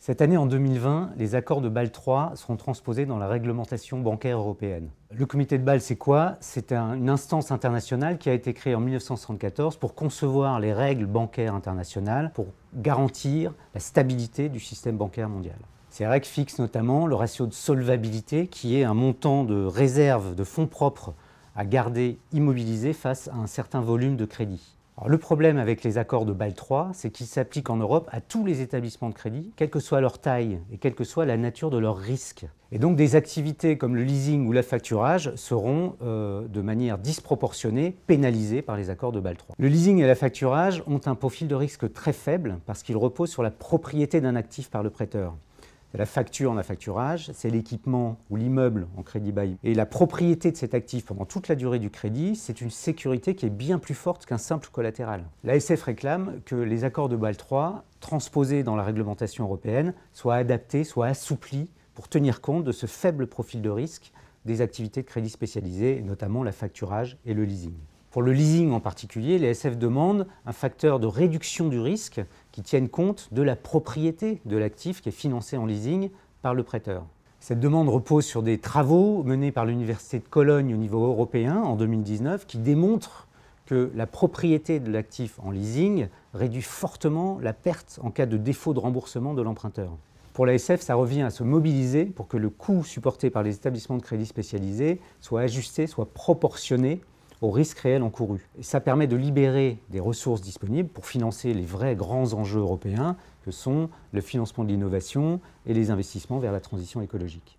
Cette année, en 2020, les accords de Bâle III seront transposés dans la réglementation bancaire européenne. Le comité de Bâle, c'est quoi? C'est une instance internationale qui a été créée en 1974 pour concevoir les règles bancaires internationales pour garantir la stabilité du système bancaire mondial. Ces règles fixent notamment le ratio de solvabilité, qui est un montant de réserve de fonds propres à garder immobilisé face à un certain volume de crédit. Alors, le problème avec les accords de Bâle III, c'est qu'ils s'appliquent en Europe à tous les établissements de crédit, quelle que soit leur taille et quelle que soit la nature de leur risque. Et donc des activités comme le leasing ou l'affacturage seront de manière disproportionnée pénalisées par les accords de Bâle III. Le leasing et l'affacturage ont un profil de risque très faible parce qu'ils reposent sur la propriété d'un actif par le prêteur. C'est la facture en affacturage, c'est l'équipement ou l'immeuble en crédit bail. Et la propriété de cet actif pendant toute la durée du crédit, c'est une sécurité qui est bien plus forte qu'un simple collatéral. L'ASF réclame que les accords de Bâle III, transposés dans la réglementation européenne, soient adaptés, soient assouplis pour tenir compte de ce faible profil de risque des activités de crédit spécialisées, et notamment l'affacturage et le leasing. Pour le leasing en particulier, l'ASF demande un facteur de réduction du risque qui tienne compte de la propriété de l'actif qui est financé en leasing par le prêteur. Cette demande repose sur des travaux menés par l'Université de Cologne au niveau européen en 2019 qui démontrent que la propriété de l'actif en leasing réduit fortement la perte en cas de défaut de remboursement de l'emprunteur. Pour l'ASF, ça revient à se mobiliser pour que le coût supporté par les établissements de crédit spécialisés soit ajusté, soit proportionné au risque réel encouru. Et ça permet de libérer des ressources disponibles pour financer les vrais grands enjeux européens que sont le financement de l'innovation et les investissements vers la transition écologique.